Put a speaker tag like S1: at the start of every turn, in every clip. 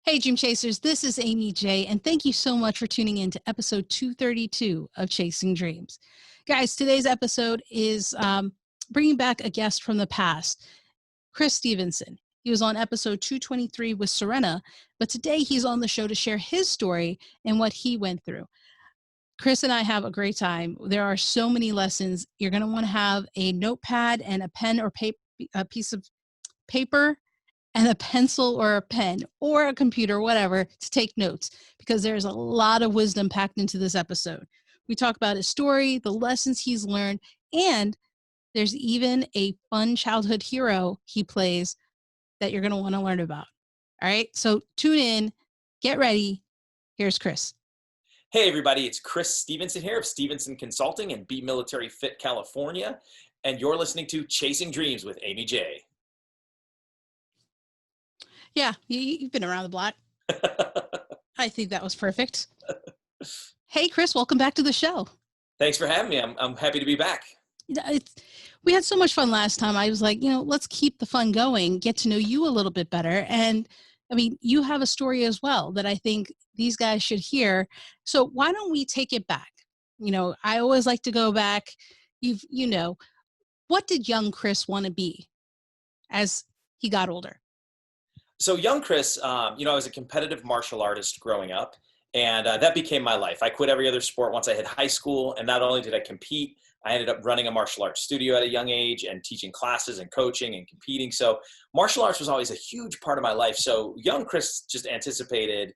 S1: Hey, Dream Chasers, this is Amy J, and thank you so much for tuning in to episode 232 of Chasing Dreams. Guys, today's episode is bringing back a guest from the past, Chris Stevenson. He was on episode 223 with Serena, but today he's on the show to share his story and what he went through. Chris and I have a great time. There are so many lessons. You're going to want to have a notepad and a pen or a piece of paper and a pencil or a pen or a computer, whatever, to take notes, because there's a lot of wisdom packed into this episode. We talk about his story, the lessons he's learned, and there's even a fun childhood hero he plays that you're going to want to learn about. All right, so tune in, get ready. Here's Chris.
S2: Hey everybody, it's Chris Stevenson here of Stevenson Consulting in Be Military Fit, California, and you're listening to Chasing Dreams with Amy J.
S1: Yeah, you've been around the block. I think that was perfect. Hey, Chris, welcome back to the show.
S2: Thanks for having me. I'm happy to be back.
S1: We had so much fun last time. I was like, let's keep the fun going, get to know you a little bit better. And I mean, you have a story as well that I think these guys should hear. So why don't we take it back? I always like to go back. What did young Chris want to be as he got older?
S2: So young Chris, I was a competitive martial artist growing up, and that became my life. I quit every other sport once I hit high school, and not only did I compete, I ended up running a martial arts studio at a young age and teaching classes and coaching and competing. So martial arts was always a huge part of my life. So young Chris just anticipated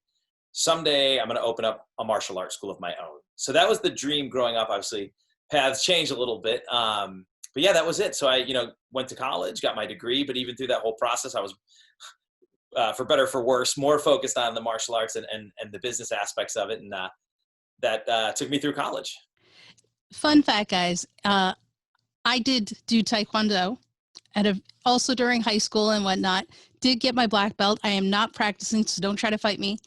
S2: someday I'm going to open up a martial arts school of my own. So that was the dream growing up. Obviously, paths changed a little bit. But yeah, that was it. So I, went to college, got my degree, but even through that whole process, I was for better or for worse, more focused on the martial arts and the business aspects of it. And that took me through college.
S1: Fun fact, guys, I did do Taekwondo also during high school and whatnot, did get my black belt. I am not practicing, so don't try to fight me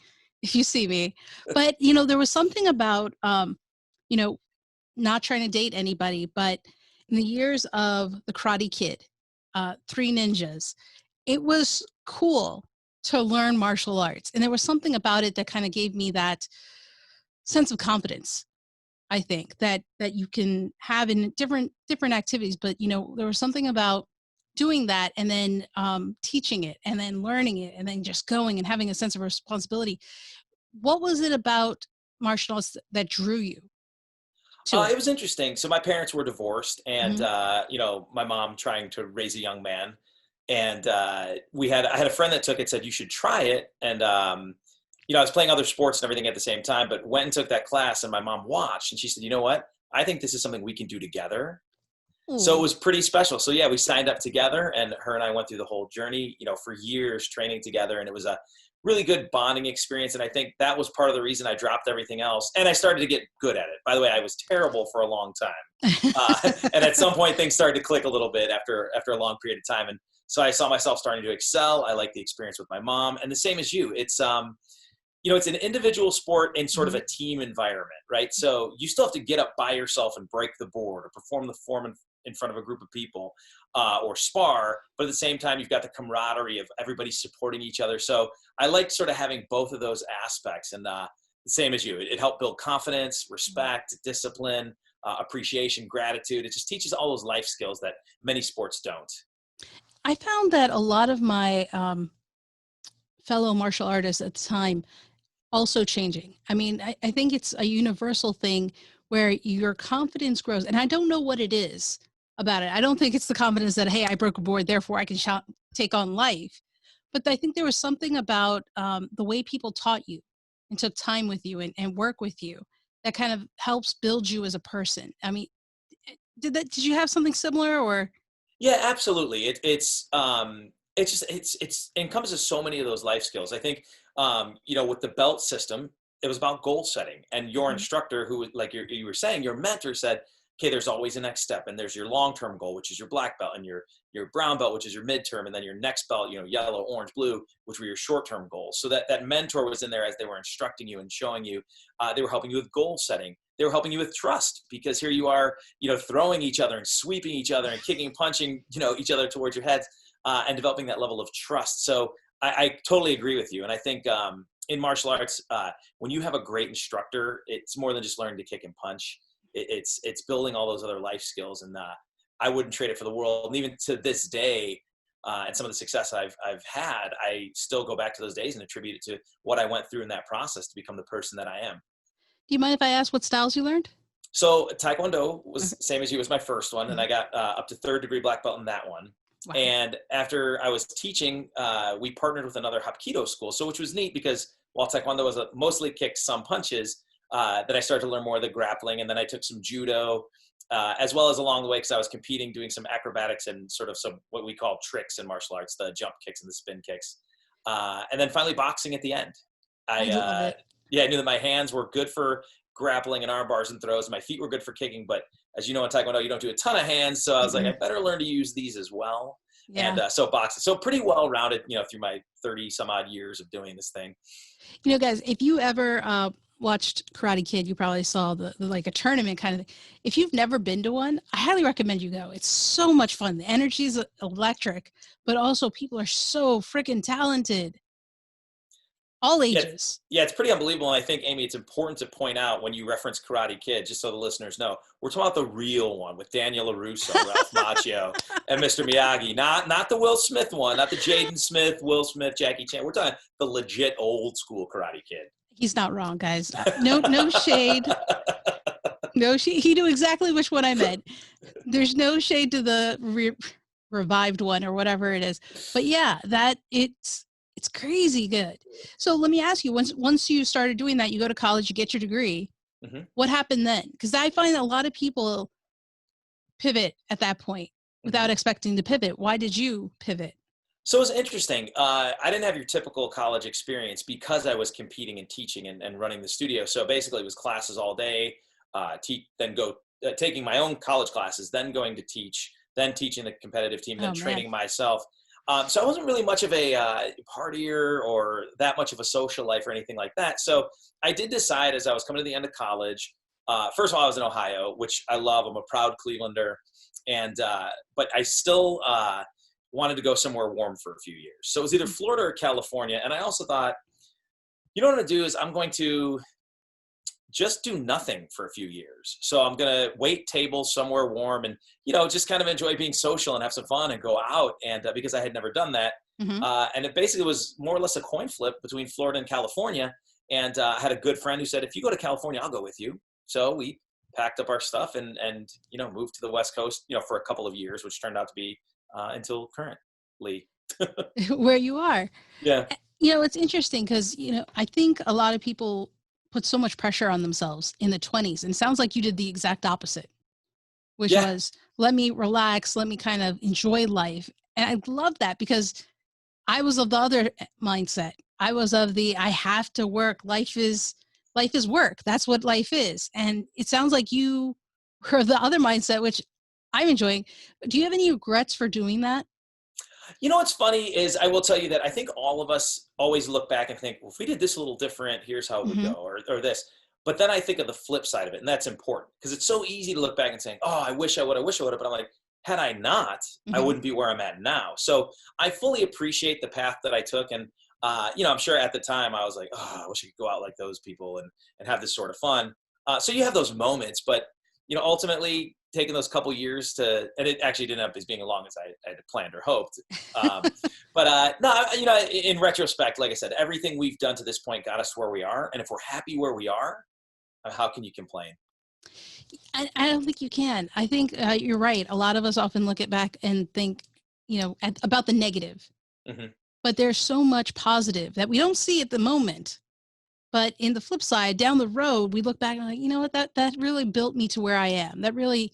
S1: if you see me. But, there was something about, not trying to date anybody, but in the years of the Karate Kid, Three Ninjas, it was cool to learn martial arts. And there was something about it that kind of gave me that sense of confidence, I think, that you can have in different activities. But, there was something about doing that and then teaching it and then learning it and then just going and having a sense of responsibility. What was it about martial arts that drew you to it?
S2: It was interesting. So my parents were divorced and, my mom trying to raise a young man. And I had a friend that took it, said, you should try it. And, I was playing other sports and everything at the same time, but went and took that class and my mom watched and she said, you know what? I think this is something we can do together. Ooh. So it was pretty special. So yeah, we signed up together and her and I went through the whole journey, for years training together. And it was a really good bonding experience. And I think that was part of the reason I dropped everything else. And I started to get good at it. By the way, I was terrible for a long time. And at some point things started to click a little bit after a long period of time. And so I saw myself starting to excel. I liked the experience with my mom, and the same as you. It's, it's an individual sport in sort of a team environment, right? So you still have to get up by yourself and break the board or perform the form in front of a group of people or spar. But at the same time, you've got the camaraderie of everybody supporting each other. So I like sort of having both of those aspects. And the same as you, it helped build confidence, respect, discipline, appreciation, gratitude. It just teaches all those life skills that many sports don't.
S1: I found that a lot of my fellow martial artists at the time also changing. I mean, I think it's a universal thing where your confidence grows. And I don't know what it is about it. I don't think it's the confidence that, hey, I broke a board, therefore I can take on life. But I think there was something about the way people taught you and took time with you and work with you that kind of helps build you as a person. I mean, did you have something similar or?
S2: Yeah, absolutely. It encompasses so many of those life skills. I think, with the belt system, it was about goal setting, and your instructor, who, like you were saying, your mentor said, okay, there's always a next step, and there's your long-term goal, which is your black belt, and your brown belt, which is your midterm, and then your next belt, yellow, orange, blue, which were your short-term goals. So that mentor was in there as they were instructing you and showing you. They were helping you with goal setting. They were helping you with trust, because here you are, throwing each other and sweeping each other and kicking and punching, each other towards your heads, and developing that level of trust. So I totally agree with you. And I think in martial arts, when you have a great instructor, it's more than just learning to kick and punch. It's building all those other life skills. And I wouldn't trade it for the world. And even to this day, and some of the success I've had, I still go back to those days and attribute it to what I went through in that process to become the person that I am.
S1: Do you mind if I ask what styles you learned?
S2: So Taekwondo was
S1: Okay.
S2: same as you, was my first one, and I got up to third degree black belt in that one.
S1: Wow.
S2: And after I was teaching, we partnered with another Hapkido school, so which was neat because while Taekwondo was mostly kicks, some punches, then I started to learn more of the grappling, and then I took some judo, as well as along the way, because I was competing, doing some acrobatics and sort of some what we call tricks in martial arts, the jump kicks and the spin kicks, and then finally boxing at the end.
S1: I love it.
S2: Yeah, I knew that my hands were good for grappling and arm bars and throws. My feet were good for kicking, but as you know, in Taekwondo, you don't do a ton of hands. So I was like, I better learn to use these as well.
S1: Yeah.
S2: And so boxing, so pretty well-rounded, through my 30 some odd years of doing this thing.
S1: Guys, if you ever watched Karate Kid, you probably saw the like a tournament kind of thing. If you've never been to one, I highly recommend you go. It's so much fun. The energy is electric, but also people are so freaking talented. All ages.
S2: Yeah, it's pretty unbelievable. And I think, Amy, it's important to point out when you reference Karate Kid, just so the listeners know, we're talking about the real one with Daniel LaRusso, Ralph Macchio, and Mr. Miyagi. Not the Will Smith one, not the Jaden Smith, Will Smith, Jackie Chan. We're talking the legit old school Karate Kid.
S1: He's not wrong, guys. No shade. No shade. He knew exactly which one I meant. There's no shade to the revived one or whatever it is. But yeah, it's crazy good. So let me ask you, once you started doing that, you go to college, you get your degree. What happened then? Because I find a lot of people pivot at that point without expecting to pivot. Why did you pivot?
S2: So it was interesting. I didn't have your typical college experience because I was competing and teaching and running the studio. So basically it was classes all day, then taking my own college classes, then going to teach, then teaching the competitive team, then training myself. So I wasn't really much of a partier or that much of a social life or anything like that. So I did decide as I was coming to the end of college, first of all, I was in Ohio, which I love. I'm a proud Clevelander. But I still wanted to go somewhere warm for a few years. So it was either Florida or California. And I also thought, what I'm going to do is I'm going to just do nothing for a few years. So I'm going to wait tables somewhere warm and, just kind of enjoy being social and have some fun and go out. And because I had never done that. And it basically was more or less a coin flip between Florida and California. And I had a good friend who said, if you go to California, I'll go with you. So we packed up our stuff and moved to the West Coast, for a couple of years, which turned out to be until currently.
S1: Where you are.
S2: Yeah.
S1: It's interesting because, I think a lot of people put so much pressure on themselves in the 20s. And it sounds like you did the exact opposite, which was let me relax, let me kind of enjoy life. And I love that because I was of the other mindset. I was of the, I have to work. Life is work. That's what life is. And it sounds like you were the other mindset, which I'm enjoying. Do you have any regrets for doing that?
S2: What's funny is I will tell you that I think all of us always look back and think, well, if we did this a little different, here's how it would go, or this. But then I think of the flip side of it, and that's important because it's so easy to look back and saying, oh, I wish I would have. But I'm like, had I not, I wouldn't be where I'm at now. So I fully appreciate the path that I took. And, I'm sure at the time I was like, oh, I wish I could go out like those people and have this sort of fun. So you have those moments, but, ultimately taking those couple years and it actually didn't end up as being as long as I had planned or hoped. But no, in retrospect, like I said, everything we've done to this point got us to where we are. And if we're happy where we are, how can you complain?
S1: I don't think you can. I think you're right. A lot of us often look back and think, about the negative. But there's so much positive that we don't see at the moment. But in the flip side, down the road, we look back and like, you know what, that really built me to where I am. That really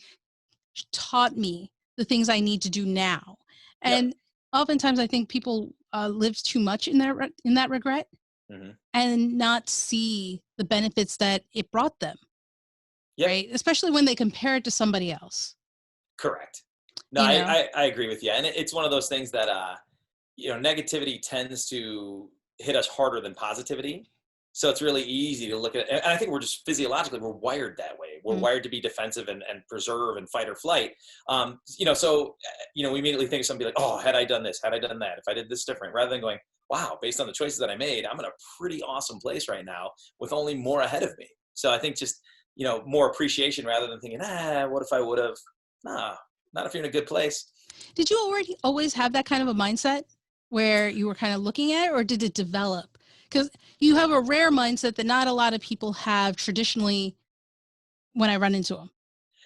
S1: taught me the things I need to do now. And oftentimes I think people live too much in that regret and not see the benefits that it brought them. Right? Especially when they compare it to somebody else.
S2: Correct. No, I agree with you. And it's one of those things that, negativity tends to hit us harder than positivity. So it's really easy to look at, and I think we're just physiologically, we're wired that way. We're
S1: Mm.
S2: wired to be defensive and preserve and fight or flight. We immediately think of something like, oh, had I done this, had I done that, if I did this different, rather than going, wow, based on the choices that I made, I'm in a pretty awesome place right now with only more ahead of me. So I think just, more appreciation rather than thinking, what if I would have? Nah, not if you're in a good place.
S1: Did you already always have that kind of a mindset where you were kind of looking at it, or did it develop? Because you have a rare mindset that not a lot of people have traditionally when I run into them.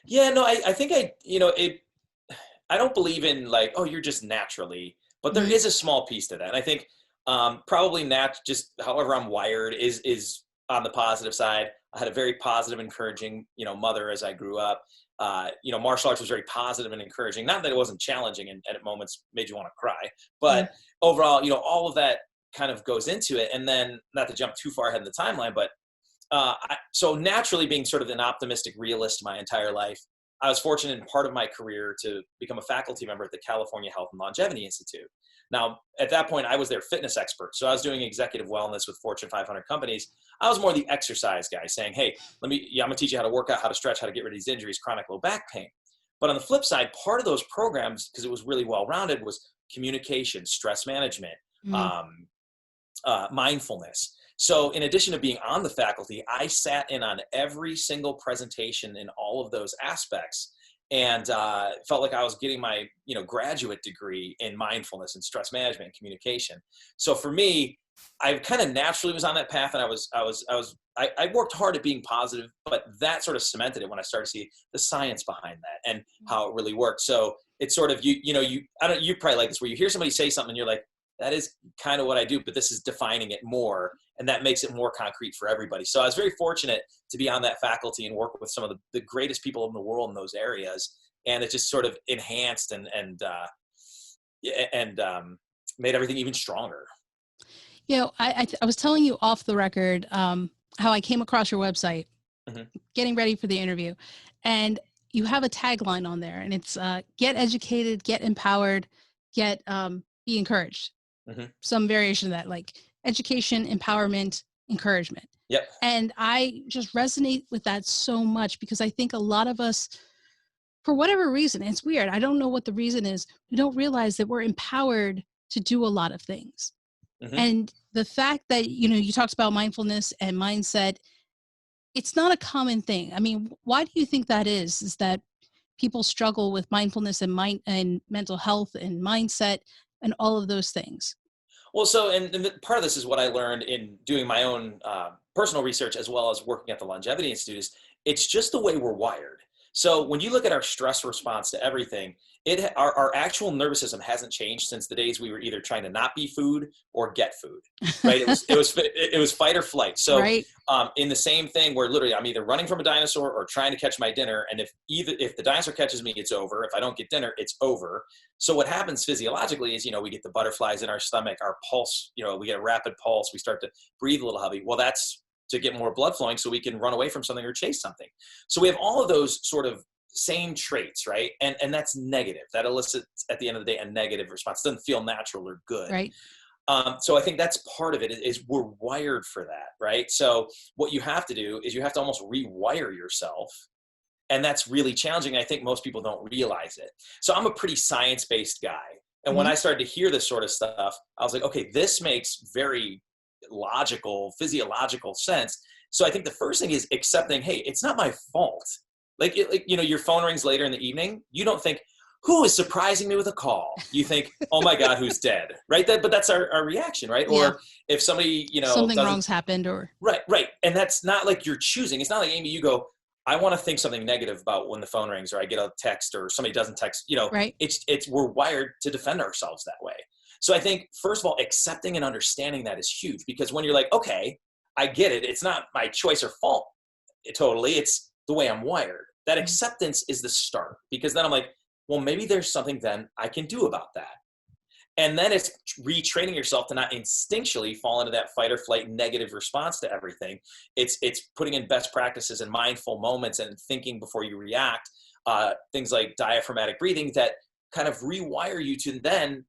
S2: Yeah, no, I think I don't believe in like, oh, you're just naturally, but there
S1: Hmm.
S2: is a small piece to that. And I think probably just however I'm wired is on the positive side. I had a very positive, encouraging, mother as I grew up. Martial arts was very positive and encouraging. Not that it wasn't challenging and at moments made you want to cry,
S1: Mm.
S2: but overall, all of that kind of goes into it. And then, not to jump too far ahead in the timeline, but so naturally being sort of an optimistic realist my entire life, I was fortunate in part of my career to become a faculty member at the California Health and Longevity Institute. Now, at that point, I was their fitness expert. So I was doing executive wellness with Fortune 500 companies. I was more the exercise guy saying, hey, I'm going to teach you how to work out, how to stretch, how to get rid of these injuries, chronic low back pain. But on the flip side, part of those programs, because it was really well-rounded, was communication, stress management,
S1: Mm.
S2: um, mindfulness. So in addition to being on the faculty, I sat in on every single presentation in all of those aspects, and felt like I was getting my graduate degree in mindfulness and stress management and communication. So for me, I kind of naturally was on that path, and I worked hard at being positive, but that sort of cemented it when I started to see the science behind that and how it really worked. So it's sort of you probably like this, where you hear somebody say something and you're like, that is kind of what I do, but this is defining it more, and that makes it more concrete for everybody. So I was very fortunate to be on that faculty and work with some of the greatest people in the world in those areas, and it just sort of enhanced and made everything even stronger.
S1: I was telling you off the record how I came across your website,
S2: Hmm.
S1: getting ready for the interview, and you have a tagline on there, and it's "Get educated, get empowered, be encouraged."
S2: Hmm.
S1: Some variation of that, like education, empowerment, encouragement.
S2: Yep.
S1: And I just resonate with that so much because I think a lot of us, for whatever reason, it's weird. I don't know what the reason is. We don't realize that we're empowered to do a lot of things.
S2: Hmm.
S1: And the fact that, you talked about mindfulness and mindset, it's not a common thing. I mean, why do you think that is that people struggle with mindfulness and mental health and mindset and all of those things?
S2: Well, so and part of this is what I learned in doing my own personal research as well as working at the Longevity Institute. Is it's just the way we're wired. So when you look at our stress response to everything, our actual nervous system hasn't changed since the days we were either trying to not be food or get food, right? It was fight or flight. So
S1: Right.
S2: in the same thing, where literally I'm either running from a dinosaur or trying to catch my dinner, and if the dinosaur catches me, it's over. If I don't get dinner, it's over. So what happens physiologically is, we get the butterflies in our stomach, our pulse, we get a rapid pulse, we start to breathe a little heavy. Well, that's to get more blood flowing so we can run away from something or chase something. So we have all of those sort of same traits, right? And that's negative. That elicits at the end of the day a negative response. It doesn't feel natural or good.
S1: Right.
S2: So I think that's part of it is we're wired for that, right? So what you have to do is you have to almost rewire yourself, and that's really challenging. I think most people don't realize it. So I'm a pretty science-based guy. And when
S1: Hmm.
S2: I started to hear this sort of stuff, I was like, okay, this makes very logical, physiological sense. So I think the first thing is accepting, hey, it's not my fault. Your phone rings later in the evening. You don't think, who is surprising me with a call? You think, oh my God, who's dead, right? But that's our reaction, right?
S1: Yeah.
S2: Or if somebody,
S1: Something
S2: doesn't,
S1: wrong's happened or
S2: right. And that's not like you're choosing. It's not like, Amy, you go, I want to think something negative about when the phone rings or I get a text or somebody doesn't text,
S1: right.
S2: we're wired to defend ourselves that way. So I think, first of all, accepting and understanding that is huge, because when you're like, okay, I get it. It's not my choice or fault. Totally. It's the way I'm wired. That
S1: Mhm.
S2: acceptance is the start, because then I'm like, well, maybe there's something then I can do about that. And then it's retraining yourself to not instinctually fall into that fight or flight negative response to everything. It's putting in best practices and mindful moments and thinking before you react. Things like diaphragmatic breathing that kind of rewire you to then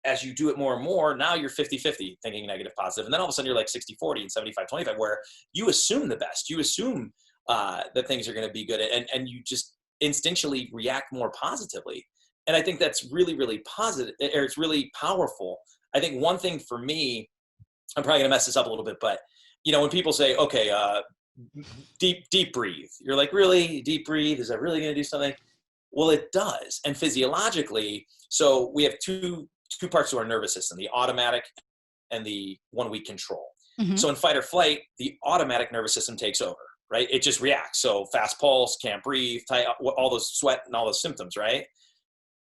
S2: as you do it more and more, now you're 50-50 thinking negative, positive. And then all of a sudden you're like 60-40 and 75-25, where you assume the best. You assume that things are going to be good, and you just instinctually react more positively. And I think that's really, really positive, or it's really powerful. I think one thing for me, I'm probably going to mess this up a little bit, but when people say, okay, deep breathe, you're like, really? Deep breathe? Is that really going to do something? Well, it does. And physiologically, so we have two parts to our nervous system, the automatic and the one we control.
S1: Mm-hmm.
S2: So in fight or flight, the automatic nervous system takes over, right? It just reacts. So fast pulse, can't breathe, tight, all those sweat and all those symptoms, right?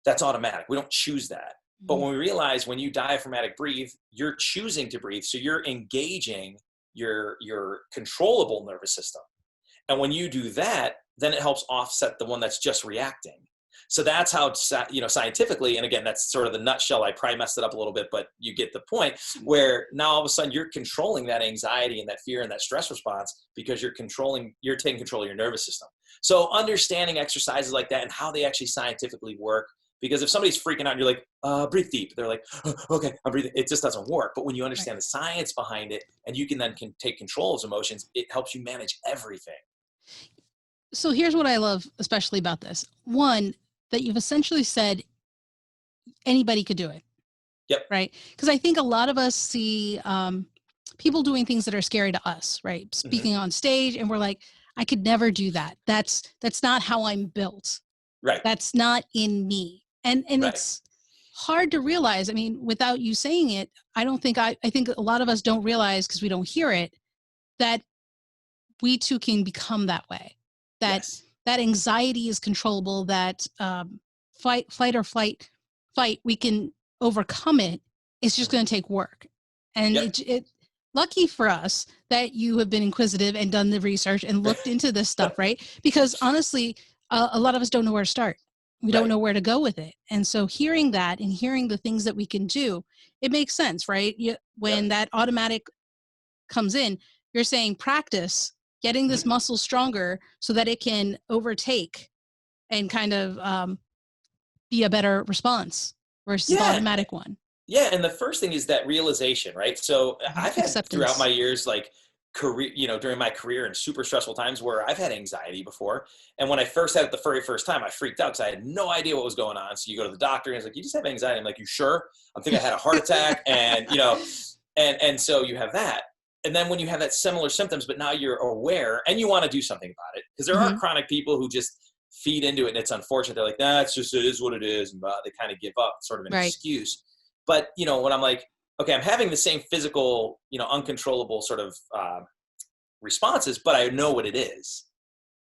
S2: That's automatic. We don't choose that.
S1: Mm-hmm.
S2: But when we realize when you diaphragmatic breathe, you're choosing to breathe. So you're engaging your controllable nervous system. And when you do that, then it helps offset the one that's just reacting. So that's how, scientifically, and again, that's sort of the nutshell. I probably messed it up a little bit, but you get the point, where now all of a sudden you're controlling that anxiety and that fear and that stress response because you're taking control of your nervous system. So understanding exercises like that and how they actually scientifically work, because if somebody's freaking out and you're like, breathe deep, they're like, oh, okay, I'm breathing. It just doesn't work. But when you understand the science behind it and you can then take control of those emotions, it helps you manage everything.
S1: So here's what I love especially about this. One, that you've essentially said anybody could do it.
S2: Yep.
S1: Right? Because I think a lot of us see people doing things that are scary to us, right? Speaking on stage, and we're like, I could never do that. That's not how I'm built.
S2: Right.
S1: That's not in me. And it's hard to realize. I mean, without you saying it, I think a lot of us don't realize, because we don't hear it, that we too can become that way. That anxiety is controllable, that fight or flight, we can overcome it. It's just going to take work. And it lucky for us that you have been inquisitive and done the research and looked into this stuff, right? Because honestly, a lot of us don't know where to start. We don't know where to go with it. And so hearing that and hearing the things that we can do, it makes sense, right? When that automatic comes in, you're saying practice getting this muscle stronger so that it can overtake and kind of be a better response versus the automatic one.
S2: Yeah. And the first thing is that realization, right? So I've had throughout my years, like career, during my career in super stressful times where I've had anxiety before. And when I first had it the very first time, I freaked out because I had no idea what was going on. So you go to the doctor and it's like, you just have anxiety. I'm like, you sure? I think I had a heart attack. And, and so you have that. And then when you have that similar symptoms, but now you're aware and you want to do something about it, because there are chronic people who just feed into it, and it's unfortunate. They're like, nah, it is what it is. And they kind of give up, sort of an excuse. But, when I'm like, okay, I'm having the same physical, uncontrollable sort of responses, but I know what it is,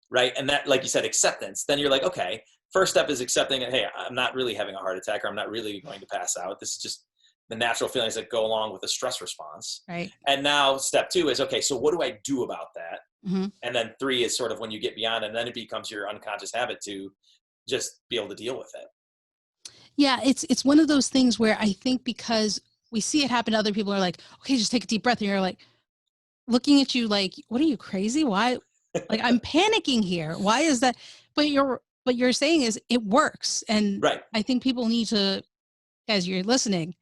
S2: right? And that, like you said, acceptance. Then you're like, okay, first step is accepting that, hey, I'm not really having a heart attack, or I'm not really going to pass out. This is just the natural feelings that go along with the stress response.
S1: Right.
S2: And now step 2 is, okay, so what do I do about that?
S1: Mm-hmm.
S2: And then 3 is sort of when you get beyond, and then it becomes your unconscious habit to just be able to deal with it.
S1: Yeah, it's one of those things where I think because we see it happen to other people, are like, okay, just take a deep breath. And you're like looking at you like, what are you, crazy? Why? Like, I'm panicking here. Why is that? But you're saying is it works. And I think people need to, as you're listening,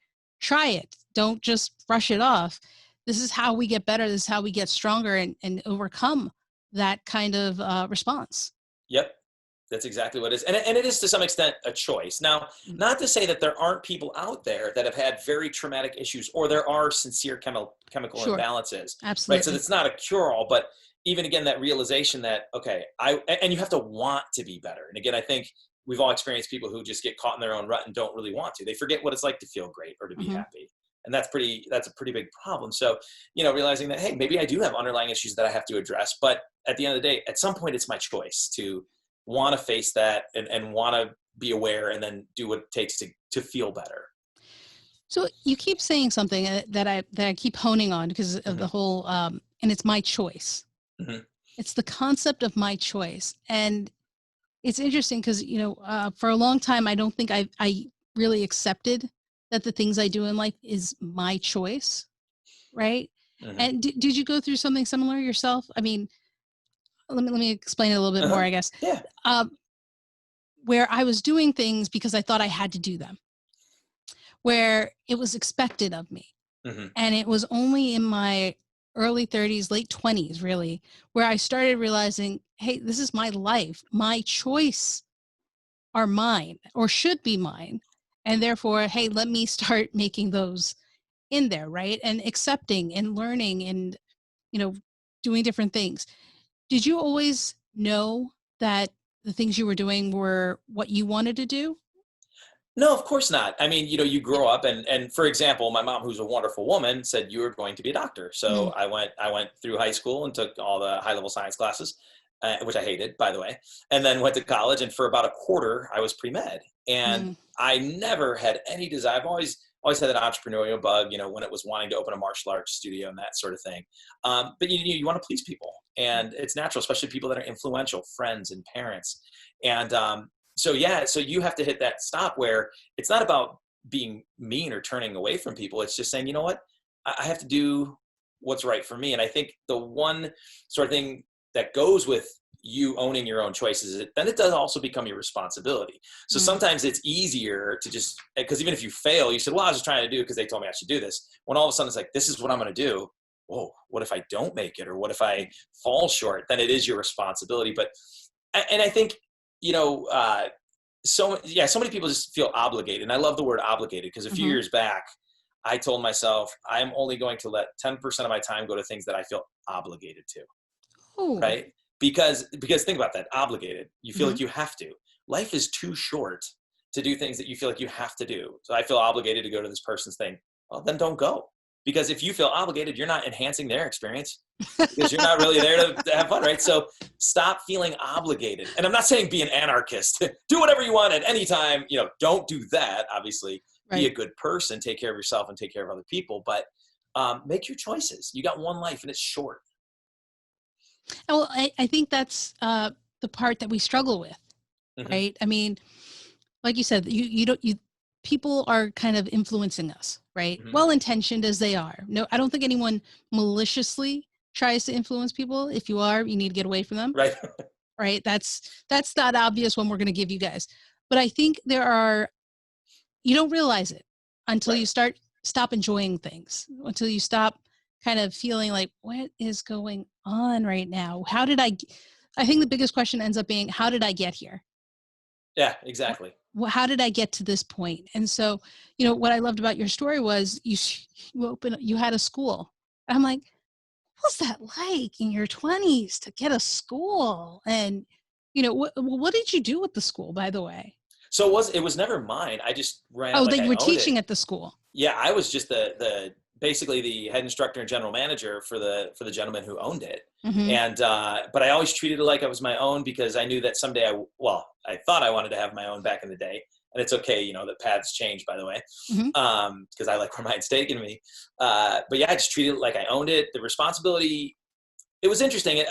S1: try it. Don't just brush it off. This is how we get better. This is how we get stronger and overcome that kind of response.
S2: Yep. That's exactly what it is. And it is to some extent a choice. Now, not to say that there aren't people out there that have had very traumatic issues, or there are sincere chemical imbalances.
S1: Absolutely.
S2: Right. So it's not a cure-all, but even again, that realization that, okay, and you have to want to be better. And again, I think we've all experienced people who just get caught in their own rut and don't really want to. They forget what it's like to feel great or to be happy. And that's a pretty big problem. So, realizing that, hey, maybe I do have underlying issues that I have to address, but at the end of the day, at some point it's my choice to want to face that and want to be aware and then do what it takes to feel better.
S1: So you keep saying something that I keep honing on because of the whole, and it's my choice. Mm-hmm. It's the concept of my choice. And it's interesting because, for a long time, I don't think I really accepted that the things I do in life is my choice. Right. Mm-hmm. And did you go through something similar yourself? I mean, let me explain it a little bit more, I guess.
S2: Yeah.
S1: Where I was doing things because I thought I had to do them. where it was expected of me.
S2: Mm-hmm.
S1: And it was only in my early 30s, late 20s, really, where I started realizing, hey, this is my life. My choice are mine or should be mine. And therefore, hey, let me start making those in there, right? And accepting and learning and, you know, doing different things. Did you always know that the things you were doing were what you wanted to do?
S2: No, of course not. I mean, you grow up and for example, my mom, who's a wonderful woman, said you were going to be a doctor. So
S1: Mm,
S2: I went through high school and took all the high level science classes, which I hated, by the way, and then went to college. And for about a quarter, I was pre-med, and
S1: mm,
S2: I never had any desire. I've always had that entrepreneurial bug, when it was wanting to open a martial arts studio and that sort of thing. But you want to please people, and it's natural, especially people that are influential, friends and parents. And so yeah, so you have to hit that stop where it's not about being mean or turning away from people. It's just saying, you know what, I have to do what's right for me. And I think the one sort of thing that goes with you owning your own choices, then it does also become your responsibility. So
S1: mm,
S2: sometimes it's easier to just, because even if you fail, you said, well, I was just trying to do it because they told me I should do this. When all of a sudden it's like, this is what I'm going to do. Whoa, what if I don't make it? Or what if I fall short? Then it is your responsibility. And I think, so many people just feel obligated. And I love the word obligated because a few
S1: mhm.
S2: years back, I told myself I'm only going to let 10% of my time go to things that I feel obligated to,
S1: Oh,
S2: right? Because think about that, obligated. You feel
S1: mhm.
S2: like you have to. Life is too short to do things that you feel like you have to do. So I feel obligated to go to this person's thing. Well, then don't go. Because if you feel obligated, you're not enhancing their experience because you're not really there to have fun, right? So stop feeling obligated. And I'm not saying be an anarchist. Do whatever you want at any time. Don't do that, obviously. Be a
S1: Right.
S2: good person, take care of yourself and take care of other people. But make your choices. You got one life and it's short.
S1: Well, I think that's the part that we struggle with,
S2: Hmm.
S1: right? I mean, like you said, you don't you people are kind of influencing us, right?
S2: Hmm.
S1: Well intentioned as they are. No, I don't think anyone maliciously tries to influence people. If you are, you need to get away from them,
S2: Right.
S1: right? That's not obvious when we're going to give you guys. But I think there are you don't realize it until you
S2: Right.
S1: stop enjoying things, until you stop kind of feeling like what is going on right now? I think the biggest question ends up being how did I get here?
S2: Yeah, exactly.
S1: How did I get to this point? And so, what I loved about your story was you had a school. I'm like, what was that like in your 20s to get a school? And, what did you do with the school, by the way?
S2: So it was never mine. I just ran it
S1: Oh,
S2: like
S1: that you
S2: I
S1: were
S2: owned it.
S1: teaching at the school.
S2: Yeah, I was just the basically the head instructor and general manager for the gentleman who owned it.
S1: Hmm.
S2: And but I always treated it like it was my own because I knew that someday I thought I wanted to have my own back in the day. And it's okay, that paths change, by the way,
S1: Hmm.
S2: because I like where mine's taken me. But yeah, I just treated it like I owned it. The responsibility, it was interesting.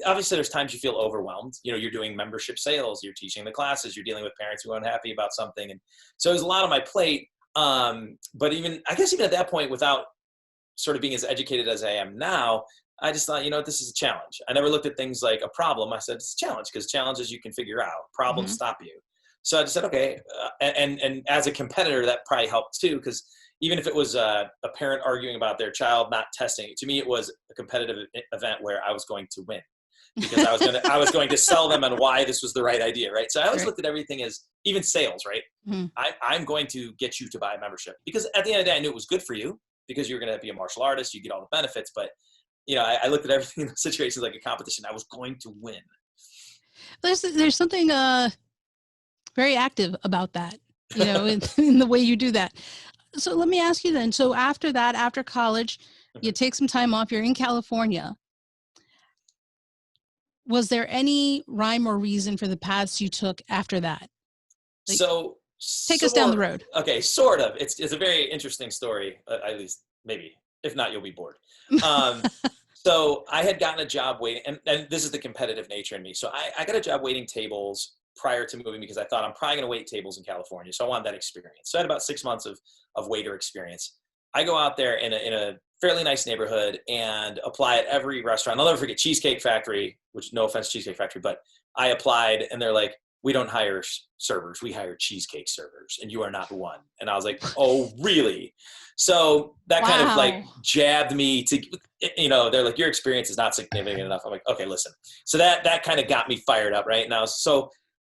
S2: Obviously, there's times you feel overwhelmed. You're doing membership sales, you're teaching the classes, you're dealing with parents who are unhappy about something, and so there's a lot on my plate. But I guess even at that point, without sort of being as educated as I am now, I just thought, this is a challenge. I never looked at things like a problem. I said it's a challenge because challenges you can figure out. Problems
S1: Hmm.
S2: stop you. So I just said, okay. And as a competitor, that probably helped too, because even if it was a parent arguing about their child not testing, to me it was a competitive event where I was going to win because I was going to sell them on why this was the right idea, right? So I always
S1: Right.
S2: looked at everything as even sales, right?
S1: Mhm.
S2: I'm going to get you to buy a membership because at the end of the day, I knew it was good for you because you're going to be a martial artist, you get all the benefits. But I looked at everything in the situations like a competition. I was going to win.
S1: There's something very active about that, in the way you do that. So let me ask you then. So after that, after college, you take some time off. You're in California. Was there any rhyme or reason for the paths you took after that? Like,
S2: So
S1: take us down the
S2: sort
S1: road.
S2: okay, sort of. It's a very interesting story. At least maybe. If not, you'll be bored. Um, so I had gotten a job waiting, and this is the competitive nature in me. So I got a job waiting tables prior to moving because I thought I'm probably going to wait tables in California. So I wanted that experience. So I had about 6 months of waiter experience. I go out there in a fairly nice neighborhood and apply at every restaurant. I'll never forget Cheesecake Factory, which no offense, Cheesecake Factory, but I applied and they're like, we don't hire servers, we hire cheesecake servers, and you are not one. And I was like, oh, really? So that kind of like jabbed me to, they're like, your experience is not significant enough. I'm like, okay, listen. So that kind of got me fired up, right? And I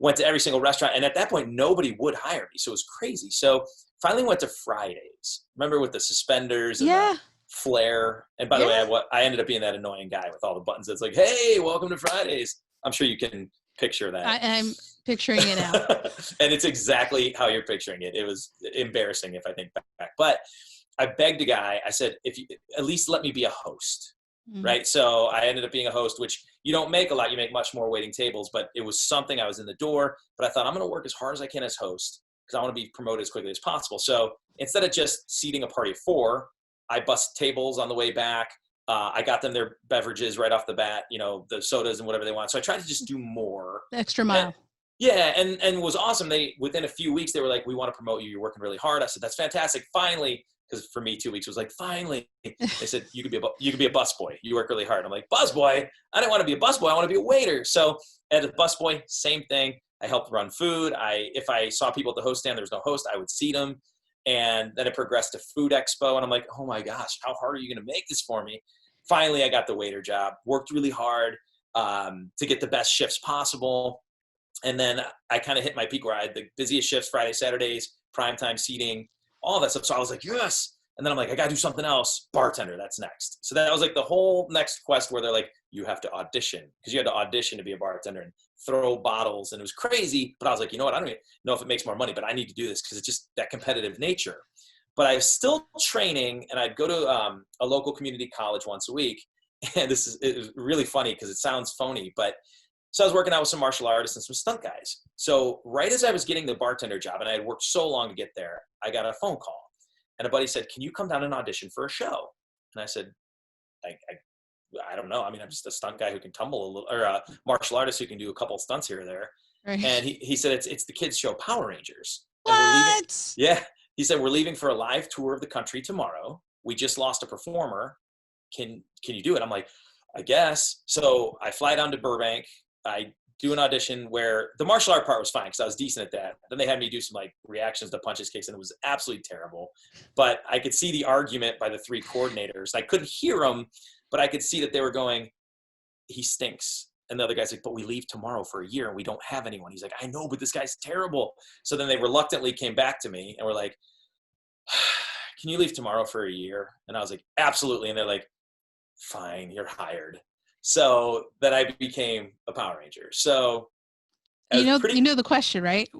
S2: went to every single restaurant, and at that point, nobody would hire me. So it was crazy. So finally went to Fridays. Remember, with the suspenders and the flare. And by the way, I ended up being that annoying guy with all the buttons that's like, hey, welcome to Fridays. I'm sure you can picture that.
S1: I'm picturing it out.
S2: And it's exactly how you're picturing it. It was embarrassing if I think back. But I begged a guy, I said, if you at least let me be a host, right? So I ended up being a host, which you don't make a lot. You make much more waiting tables, but it was something. I was in the door, but I thought I'm going to work as hard as I can as host because I want to be promoted as quickly as possible. So instead of just seating a party of 4, I bust tables on the way back. I got them their beverages right off the bat, the sodas and whatever they want. So I tried to just do more.
S1: The extra mile.
S2: And it was awesome. Within a few weeks, they were like, we want to promote you. You're working really hard. I said, that's fantastic. Finally, because for me, 2 weeks was like, finally. They said, you could be a busboy. You work really hard. I'm like, busboy? I didn't want to be a busboy. I want to be a waiter. So as a busboy, same thing. I helped run food. If I saw people at the host stand, there was no host, I would seat them. And then it progressed to Food Expo. And I'm like, oh my gosh, how hard are you going to make this for me? Finally, I got the waiter job, worked really hard to get the best shifts possible. And then I kind of hit my peak where I had the busiest shifts, Friday, Saturdays, primetime seating, all that stuff. So I was like, yes. And then I'm like, I got to do something else. Bartender, that's next. So that was like the whole next quest where they're like, you have to audition, because you had to audition to be a bartender and throw bottles. And it was crazy. But I was like, you know what? I don't even know if it makes more money, but I need to do this because it's just that competitive nature. But I was still training, and I'd go to a local community college once a week. And it was really funny because it sounds phony, but so I was working out with some martial artists and some stunt guys. So right as I was getting the bartender job, and I had worked so long to get there, I got a phone call. And a buddy said, can you come down and audition for a show? And I said, I don't know. I mean, I'm just a stunt guy who can tumble a little, or a martial artist who can do a couple of stunts here or there. Right. And he said, it's the kids show Power Rangers. And
S1: what?
S2: He said, we're leaving for a live tour of the country tomorrow. We just lost a performer. Can you do it? I'm like, I guess. So I fly down to Burbank. I do an audition where the martial art part was fine because I was decent at that. Then they had me do some like reactions to punches, kicks, and it was absolutely terrible. But I could see the argument by the 3 coordinators. I couldn't hear them, but I could see that they were going, he stinks. And the other guy's like, but we leave tomorrow for a year and we don't have anyone. He's like, I know, but this guy's terrible. So then they reluctantly came back to me and were like, can you leave tomorrow for a year? And I was like, absolutely. And they're like, fine, you're hired. So then I became a Power Ranger. So
S1: you know the question, right?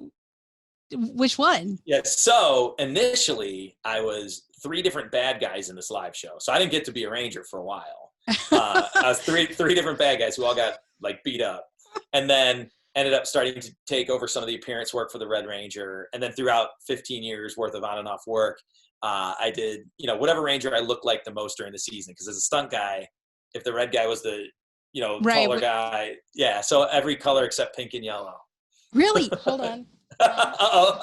S1: Which one?
S2: Yes. So initially I was 3 different bad guys in this live show. So I didn't get to be a Ranger for a while. I was three different bad guys who all got like beat up, and then ended up starting to take over some of the appearance work for the Red Ranger. And then throughout 15 years worth of on and off work, I did, whatever Ranger I looked like the most during the season. Because as a stunt guy, if the red guy was the, taller guy. Yeah. So every color except pink and yellow.
S1: Really? Hold on.
S2: Uh-oh.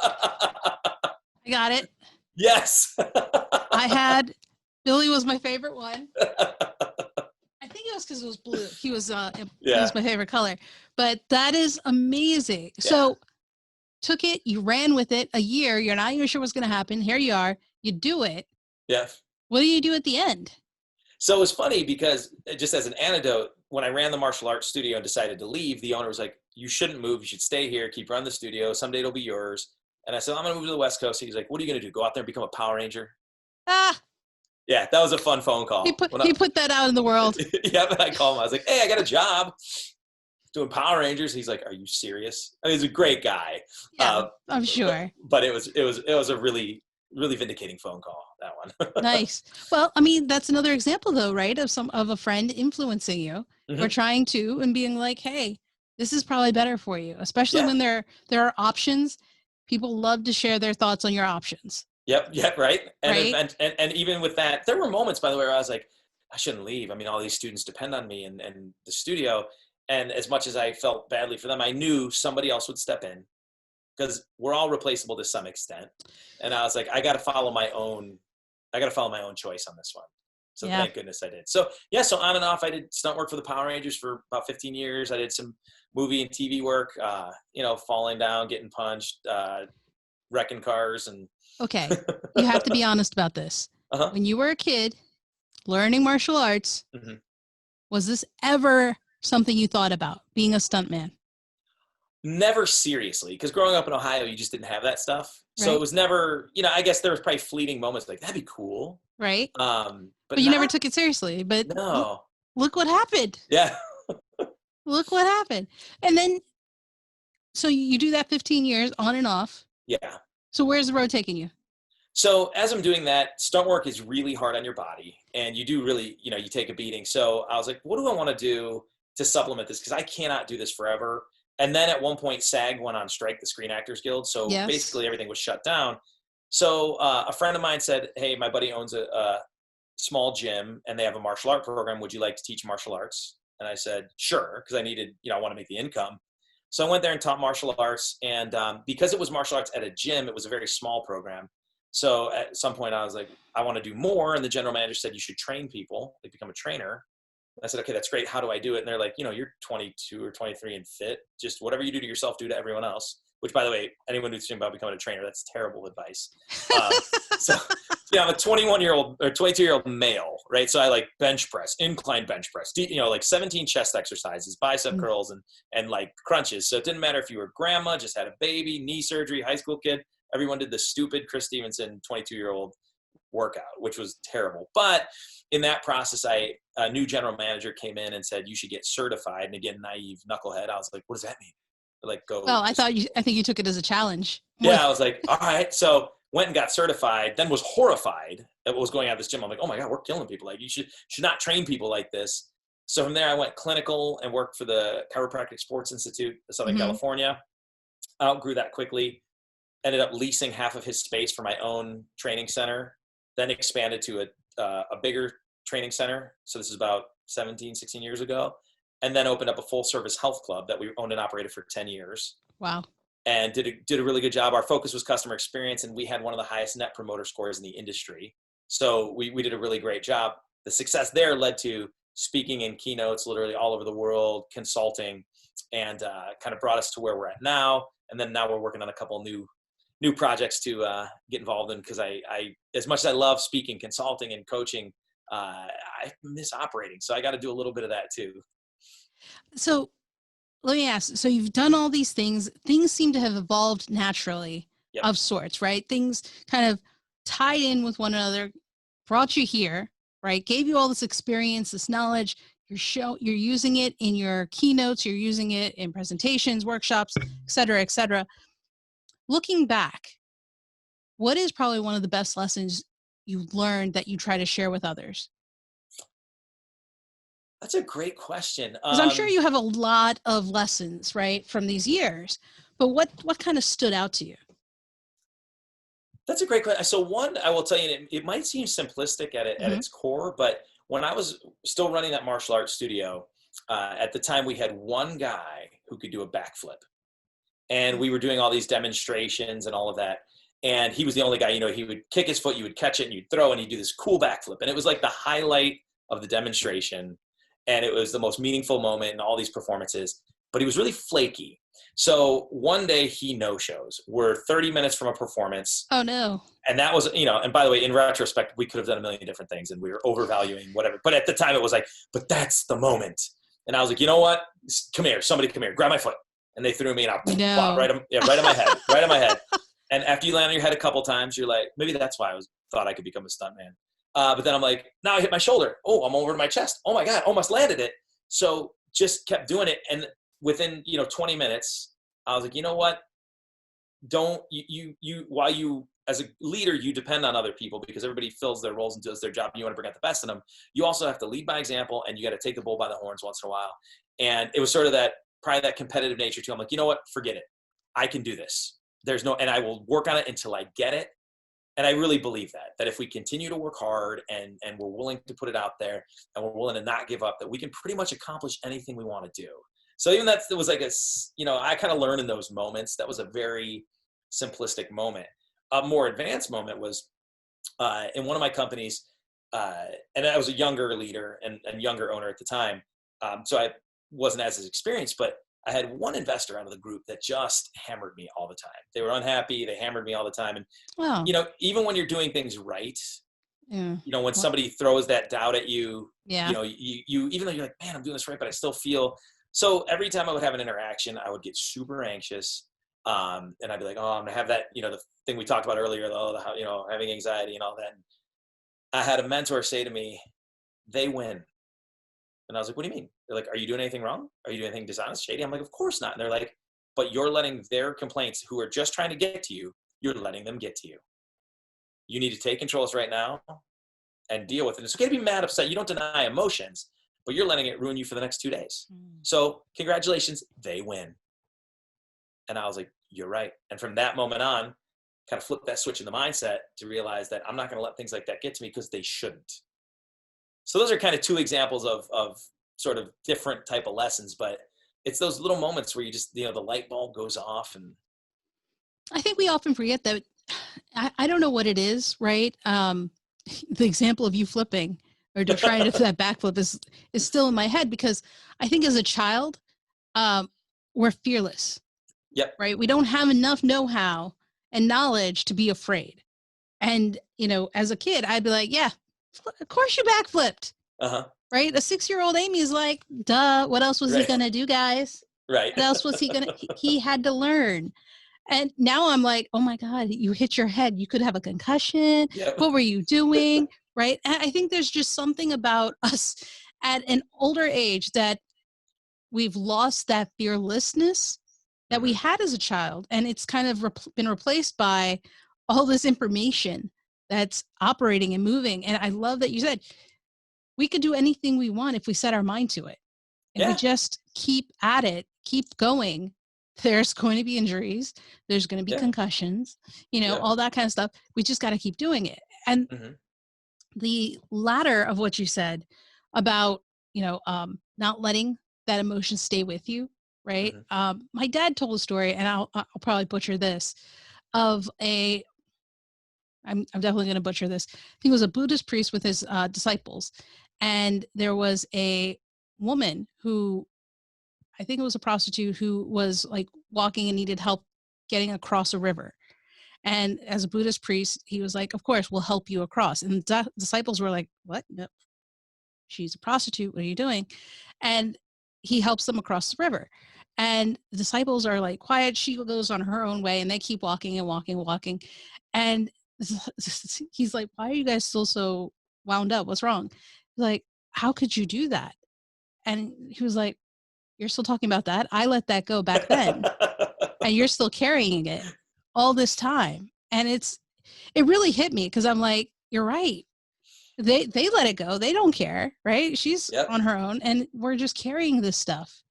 S1: I got it.
S2: Yes.
S1: Billy was my favorite one. I think it was because it was blue. He was my favorite color. But that is amazing. Yeah. So took it, you ran with it a year. You're not even sure what's going to happen. Here you are. You do it.
S2: Yes.
S1: What do you do at the end?
S2: So it was funny because just as an anecdote, when I ran the martial arts studio and decided to leave, the owner was like, you shouldn't move. You should stay here. Keep running the studio. Someday it'll be yours. And I said, I'm going to move to the West Coast. He's like, what are you going to do? Go out there and become a Power Ranger? Yeah, that was a fun phone call.
S1: He put that out in the world.
S2: Yeah, but I called him. I was like, hey, I got a job doing Power Rangers. He's like, are you serious? I mean, he's a great guy.
S1: Yeah, I'm sure.
S2: But it was a really, really vindicating phone call, that one.
S1: Nice. Well, I mean, that's another example though, right? Of a friend influencing you or trying to, and being like, hey, this is probably better for you, especially when there are options. People love to share their thoughts on your options.
S2: Yep, right. And even with that, there were moments, by the way, where I was like, I shouldn't leave. I mean, all these students depend on me and the studio. And as much as I felt badly for them, I knew somebody else would step in because we're all replaceable to some extent. And I was like, I got to follow my own choice on this one. So
S1: Yeah.
S2: thank goodness I did. So yeah, so on and off, I did stunt work for the Power Rangers for about 15 years. I did some movie and TV work, falling down, getting punched, wrecking cars, and
S1: Okay. You have to be honest about this.
S2: uh-huh.
S1: When you were a kid learning martial arts,
S2: Mm-hmm.
S1: was this ever something you thought about, being a stuntman?
S2: Never seriously, because growing up in Ohio, you just didn't have that stuff. So
S1: Right.
S2: it was never, I guess there was probably fleeting moments like, that'd be cool.
S1: Right.
S2: But
S1: you never
S2: not,
S1: took it seriously. But
S2: no.
S1: look what happened.
S2: Yeah.
S1: Look what happened. And then, so you do that 15 years on and off.
S2: Yeah.
S1: So where's the road taking you?
S2: So as I'm doing that, stunt work is really hard on your body, and you do really, you take a beating. So I was like, what do I want to do to supplement this? Because I cannot do this forever. And then at one point, SAG went on strike, the Screen Actors Guild. So
S1: Yes.
S2: basically everything was shut down. So a friend of mine said, hey, my buddy owns a small gym, and they have a martial art program. Would you like to teach martial arts? And I said, sure, because I needed, I want to make the income. So I went there and taught martial arts. And because it was martial arts at a gym, it was a very small program. So at some point I was like, I want to do more. And the general manager said, you should train people, like become a trainer. And I said, okay, that's great. How do I do it? And they're like, you're 22 or 23 and fit. Just whatever you do to yourself, do to everyone else. Which, by the way, anyone who's thinking about becoming a trainer, that's terrible advice. So I'm a 21-year-old or 22-year-old male, right? So I like bench press, incline bench press, like 17 chest exercises, bicep curls, and like crunches. So it didn't matter if you were grandma, just had a baby, knee surgery, high school kid. Everyone did the stupid Chris Stevenson 22-year-old workout, which was terrible. But in that process, a new general manager came in and said, you should get certified. And again, naive knucklehead, I was like, what does that mean? Like, go.
S1: Well, I think you took it as a challenge.
S2: Yeah, I was like, all right. So went and got certified, then was horrified at what was going on at this gym. I'm like, oh my God, we're killing people. Like, you should not train people like this. So from there, I went clinical and worked for the Chiropractic Sports Institute of Southern California. Outgrew that quickly. Ended up leasing half of his space for my own training center, then expanded to a bigger training center. So this is about 16 years ago. And then opened up a full service health club that we owned and operated for 10 years.
S1: Wow.
S2: And did a really good job. Our focus was customer experience, and we had one of the highest net promoter scores in the industry. So we did a really great job. The success there led to speaking in keynotes literally all over the world, consulting, and kind of brought us to where we're at now. And then now we're working on a couple new projects to get involved in, because I as much as I love speaking, consulting, and coaching, I miss operating. So I got to do a little bit of that too.
S1: So let me ask, so you've done all these things seem to have evolved naturally. Yep. Of sorts, right? Things kind of tied in with one another, brought you here, right? Gave you all this experience, this knowledge. You're using it in your keynotes, you're using it in presentations, workshops, et cetera, et cetera. Looking back, what is probably one of the best lessons you learned that you try to share with others?
S2: That's a great question.
S1: Because I'm sure you have a lot of lessons, right, from these years, but what kind of stood out to you?
S2: That's a great question. So one, I will tell you, it might seem simplistic at its core, but when I was still running that martial arts studio, at the time we had one guy who could do a backflip. And we were doing all these demonstrations and all of that. And he was the only guy, he would kick his foot, you would catch it, and you'd throw, and he'd do this cool backflip. And it was like the highlight of the demonstration. And it was the most meaningful moment in all these performances. But he was really flaky. So one day he no-shows. We're 30 minutes from a performance.
S1: Oh, no.
S2: And that was, and by the way, in retrospect, we could have done a million different things, and we were overvaluing whatever. But at the time it was like, but that's the moment. And I was like, you know what? Come here. Somebody come here. Grab my foot. And they threw me, and I plop, right on my head, right on my head. And after you land on your head a couple times, you're like, maybe that's why thought I could become a stuntman. But then I'm like, now I hit my shoulder. Oh, I'm over to my chest. Oh my God, almost landed it. So just kept doing it. And within, 20 minutes, I was like, you know what? Don't while you, as a leader, you depend on other people because everybody fills their roles and does their job. And you want to bring out the best in them. You also have to lead by example, and you got to take the bull by the horns once in a while. And it was sort of probably that competitive nature too. I'm like, you know what? Forget it. I can do this. And I will work on it until I get it. And I really believe that if we continue to work hard and we're willing to put it out there and we're willing to not give up, that we can pretty much accomplish anything we want to do. So even it was like I kind of learned in those moments. That was a very simplistic moment. A more advanced moment was in one of my companies, and I was a younger leader and younger owner at the time. So I wasn't as experienced, but I had one investor out of the group that just hammered me all the time. They were unhappy. They hammered me all the time. And,
S1: Wow.
S2: even when you're doing things right,
S1: Yeah.
S2: when somebody throws that doubt at you,
S1: Yeah.
S2: you, even though you're like, man, I'm doing this right, but I still feel, so every time I would have an interaction, I would get super anxious. And I'd be like, oh, I'm gonna have that, the thing we talked about earlier, having anxiety and all that. And I had a mentor say to me, they win. And I was like, what do you mean? They're like, are you doing anything wrong? Are you doing anything dishonest, shady? I'm like, of course not. And they're like, but you're letting their complaints, who are just trying to get to you, you're letting them get to you. You need to take controls right now and deal with it. It's okay to be mad, upset. You don't deny emotions, but you're letting it ruin you for the next 2 days. So congratulations, they win. And I was like, you're right. And from that moment on, kind of flipped that switch in the mindset to realize that I'm not going to let things like that get to me, because they shouldn't. So those are kind of two examples of sort of different type of lessons, but it's those little moments where you just, the light bulb goes off. And
S1: I think we often forget that. I don't know what it is, right? The example of you flipping or to try to that backflip is still in my head, because I think as a child, we're fearless.
S2: Yep.
S1: Right. We don't have enough know-how and knowledge to be afraid. And, as a kid, I'd be like, yeah, of course you backflipped.
S2: Uh-huh.
S1: Right. A 6-year-old Amy is like, duh, what else was he going to do, guys?
S2: Right.
S1: What else was he going to, he had to learn. And now I'm like, oh my God, you hit your head. You could have a concussion.
S2: Yep.
S1: What were you doing? Right. And I think there's just something about us at an older age that we've lost that fearlessness that we had as a child. And it's kind of been replaced by all this information that's operating and moving. And I love that you said we could do anything we want if we set our mind to it. If we just keep at it, keep going, there's going to be injuries. There's going to be concussions, all that kind of stuff. We just got to keep doing it. And the latter of what you said about, not letting that emotion stay with you. Right. My dad told a story, and I'll probably butcher this, of I'm definitely going to butcher this. I think it was a Buddhist priest with his disciples. And there was a woman who, I think it was a prostitute, who was like walking and needed help getting across a river. And as a Buddhist priest, he was like, of course, we'll help you across. And the disciples were like, what? No, she's a prostitute. What are you doing? And he helps them across the river. And the disciples are like, quiet. She goes on her own way, and they keep walking and walking and walking. And he's like, why are you guys still so wound up? What's wrong? He's like, how could you do that? And he was like, you're still talking about that? I let that go back then. And you're still carrying it all this time. And it really hit me, because I'm like, you're right. They let it go. They don't care, right? She's on her own, and we're just carrying this stuff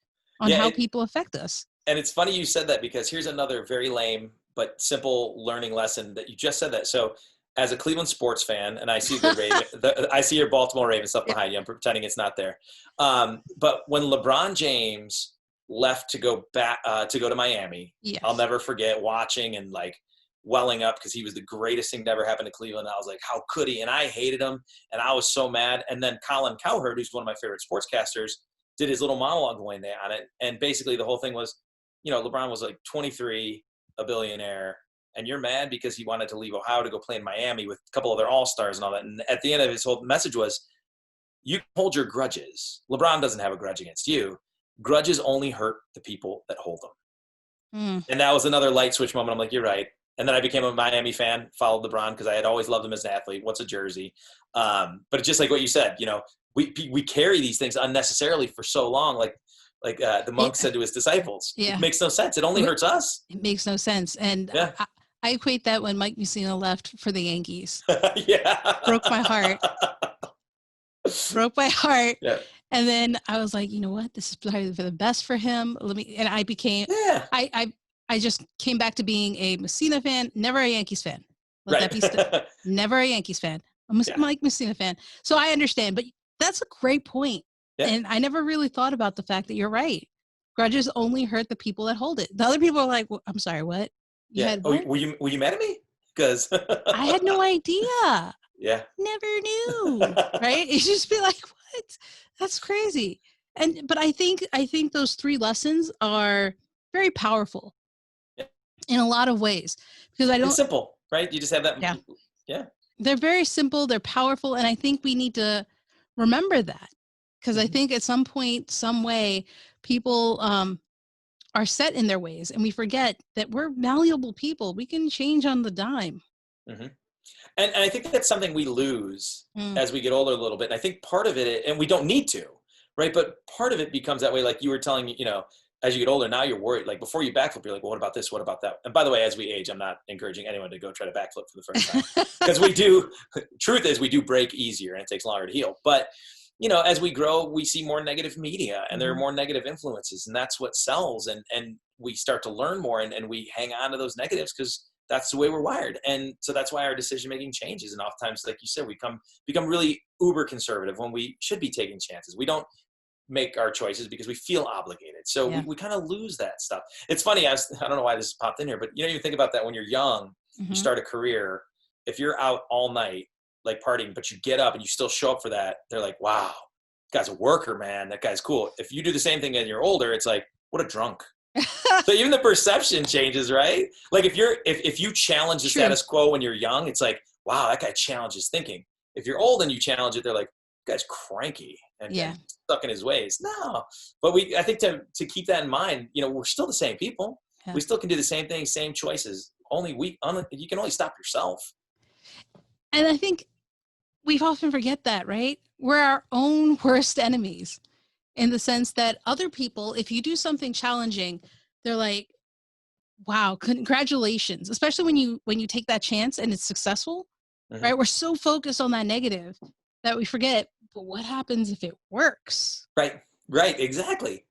S1: on how people affect us.
S2: And it's funny you said that, because here's another very lame but simple learning lesson that you just said that. So as a Cleveland sports fan, and I see I see your Baltimore Ravens stuff behind you. I'm pretending it's not there. But when LeBron James left to go back to go to Miami, I'll never forget watching and like welling up, because he was the greatest thing to ever happen to Cleveland. I was like, how could he? And I hated him, and I was so mad. And then Colin Cowherd, who's one of my favorite sportscasters, did his little monologue going there on it. And basically the whole thing was, LeBron was like 23, a billionaire, and you're mad because he wanted to leave Ohio to go play in Miami with a couple other all-stars and all that. And at the end of his whole message was, you hold your grudges. LeBron doesn't have a grudge against you. Grudges only hurt the people that hold them. And that was another light switch moment. I'm like, you're right. And then I became a Miami fan, followed LeBron because I had always loved him as an athlete. What's a jersey? But just like what you said, we carry these things unnecessarily for so long. Like the monk said to his disciples, it makes no sense. It only hurts us.
S1: It makes no sense. And I equate that when Mike Mussina left for the Yankees. Broke my heart. Yeah. And then I was like, you know what? This is probably for the best for him. I became, I just came back to being a Mussina fan, never a Yankees fan. Never a Yankees fan. I'm a Mike Mussina fan. So I understand, but that's a great point. And I never really thought about the fact that you're right. Grudges only hurt the people that hold it. The other people are like, well, I'm sorry, what?
S2: Were you mad at me? Because
S1: I had no idea.
S2: Yeah.
S1: Never knew, right? You just be like, what? That's crazy. But I think those 3 lessons are very powerful
S2: Yeah.
S1: in a lot of ways because I
S2: And
S1: don't,
S2: simple, right? You just have that.
S1: yeah,
S2: Yeah.
S1: they're very simple, they're powerful, and I think we need to remember that because I
S2: Hmm.
S1: think at some point, some way, people are set in their ways, and we forget that we're malleable people. We can change on the dime.
S2: Hmm. And I think that's something we lose
S1: Mm,
S2: as we get older a little bit. And I think part of it, and we don't need to, right? But part of it becomes that way. Like you were telling me, as you get older, now you're worried. Like before you backflip, you're like, well, what about this? What about that? And by the way, as we age, I'm not encouraging anyone to go try to backflip for the first time because we do. Truth is, we do break easier and it takes longer to heal. But as we grow, we see more negative media and there are
S1: mhm.
S2: more negative influences, and that's what sells. And we start to learn more, and we hang on to those negatives because that's the way we're wired. And so that's why our decision making changes. And oftentimes, like you said, we become really uber conservative when we should be taking chances. We don't make our choices because we feel obligated. So
S1: Yeah.
S2: we kind of lose that stuff. It's funny. I don't know why this popped in here, but you think about that when you're young, you
S1: Mhm.
S2: start a career. If you're out all night, like partying, but you get up and you still show up for that, they're like, wow, that guy's a worker, man. That guy's cool. If you do the same thing and you're older, it's like, what a drunk. So even the perception changes, right? Like if you challenge the
S1: True.
S2: status quo when you're young, it's like, wow, that guy challenges thinking. If you're old and you challenge it, they're like, that guy's cranky
S1: Yeah.
S2: and stuck in his ways. No, but I think to keep that in mind, we're still the same people.
S1: Yeah.
S2: We still can do the same thing, same choices. You can only stop yourself.
S1: And I think we often forget that, right? We're our own worst enemies in the sense that other people, if you do something challenging, they're like, wow, congratulations. Especially when you take that chance and it's successful,
S2: Hmm.
S1: right? We're so focused on that negative that we forget, but what happens if it works?
S2: Right, right, exactly.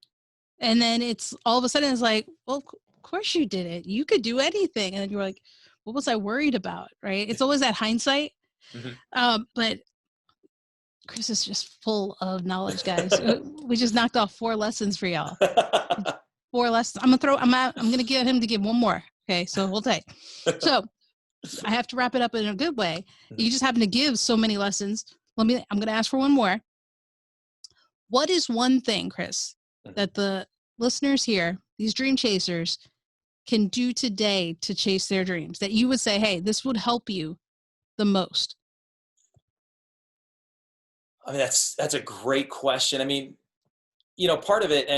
S1: And then it's all of a sudden it's like, well, of course you did it. You could do anything. And then you're like, what was I worried about? Right. It's always that hindsight.
S2: Hmm.
S1: But Chris is just full of knowledge, guys. We just knocked off 4 lessons for y'all. 4 lessons. I'm gonna get him to give one more. Okay, so hold tight. So I have to wrap it up in a good way. You just happen to give so many lessons. I'm gonna ask for one more. What is one thing, Chris,
S2: Mhm.
S1: that the listeners here, these dream chasers, can do today to chase their dreams that you would say, hey, this would help you the most?
S2: I mean, that's a great question. I mean, part of it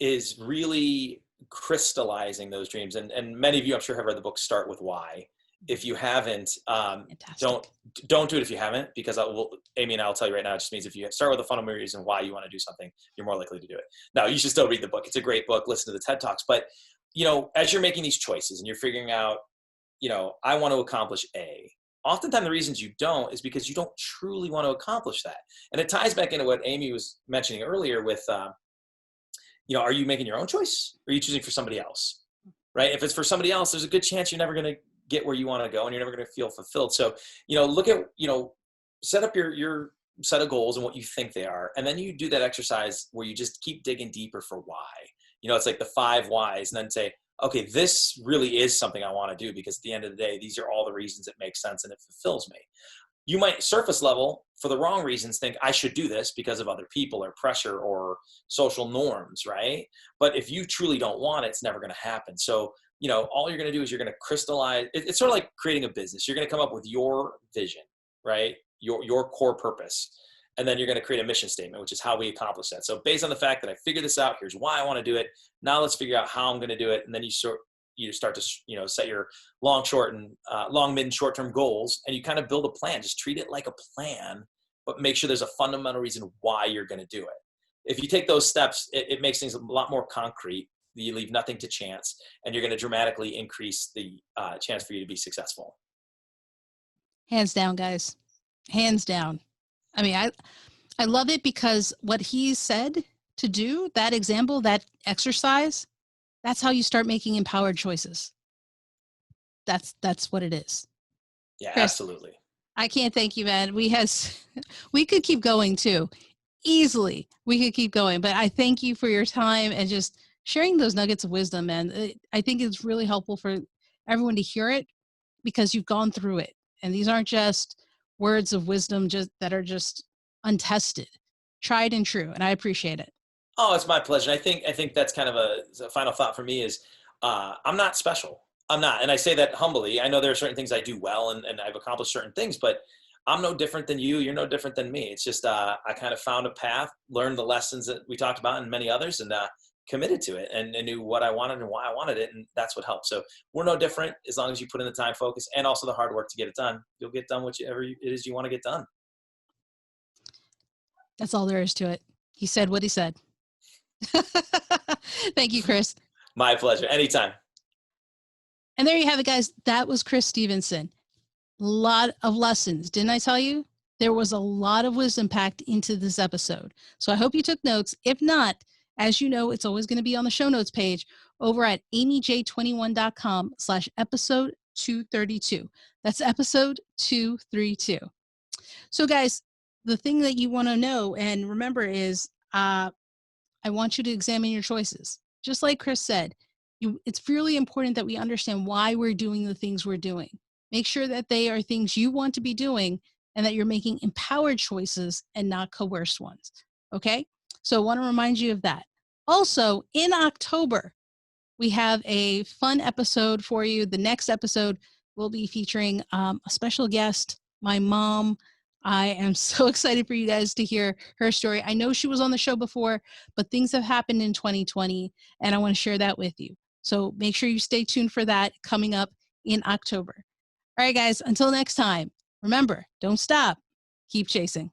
S2: is really crystallizing those dreams. And many of you, I'm sure, have read the book Start With Why. If you haven't, don't
S1: Fantastic.
S2: don't do it if you haven't, because Amy and I'll tell you right now, it just means if you start with a fundamental reason why you want to do something, you're more likely to do it. Now, you should still read the book. It's a great book. Listen to the TED Talks. But, as you're making these choices and you're figuring out, I want to accomplish A. Oftentimes, the reasons you don't is because you don't truly want to accomplish that. And it ties back into what Amy was mentioning earlier with, are you making your own choice or are you choosing for somebody else? Right? If it's for somebody else, there's a good chance you're never going to get where you want to go and you're never going to feel fulfilled. So, look at, set up your set of goals and what you think they are. And then you do that exercise where you just keep digging deeper for why. It's like the 5 whys, and then say, okay, this really is something I want to do because at the end of the day, these are all the reasons it makes sense and it fulfills me. You might surface level for the wrong reasons think I should do this because of other people or pressure or social norms, right? But if you truly don't want it, it's never going to happen. So, all you're going to do is you're going to crystallize. It's sort of like creating a business. You're going to come up with your vision, right? Your core purpose. And then you're going to create a mission statement, which is how we accomplish that. So based on the fact that I figured this out, here's why I want to do it. Now let's figure out how I'm going to do it. And then you start to set your long, mid, and short-term goals, and you kind of build a plan. Just treat it like a plan, but make sure there's a fundamental reason why you're going to do it. If you take those steps, it makes things a lot more concrete. You leave nothing to chance, and you're going to dramatically increase the chance for you to be successful.
S1: Hands down, guys. Hands down. I mean, I love it because what he said to do, that example, that exercise, that's how you start making empowered choices. That's what it is.
S2: Yeah,
S1: Chris,
S2: absolutely.
S1: I can't thank you, man. We could keep going too. Easily. We could keep going, but I thank you for your time and just sharing those nuggets of wisdom, man. I think it's really helpful for everyone to hear it because you've gone through it. And these aren't just words of wisdom that are just untested, tried and true. And I appreciate it.
S2: Oh, it's my pleasure. I think that's kind of a final thought for me is I'm not special. I'm not, and I say that humbly. I know there are certain things I do well, and I've accomplished certain things, but I'm no different than you. You're no different than me. It's just I kind of found a path, learned the lessons that we talked about, and many others, and committed to it, and knew what I wanted and why I wanted it, and that's what helped. So we're no different as long as you put in the time, focus, and also the hard work to get it done. You'll get done whatever it is you want to get done.
S1: That's all there is to it. He said what he said. Thank you, Chris.
S2: My pleasure. Anytime.
S1: And there you have it, guys. That was Chris Stevenson. A lot of lessons. Didn't I tell you? There was a lot of wisdom packed into this episode. So I hope you took notes. If not, as you know, it's always going to be on the show notes page over at amyj21.com/episode 232. That's episode 232. So guys, the thing that you want to know and remember is I want you to examine your choices. Just like Chris said, it's really important that we understand why we're doing the things we're doing. Make sure that they are things you want to be doing and that you're making empowered choices and not coerced ones. Okay? So I want to remind you of that. Also, in October, we have a fun episode for you. The next episode will be featuring a special guest, my mom. I am so excited for you guys to hear her story. I know she was on the show before, but things have happened in 2020, and I want to share that with you. So make sure you stay tuned for that coming up in October. All right, guys, until next time, remember, don't stop. Keep chasing.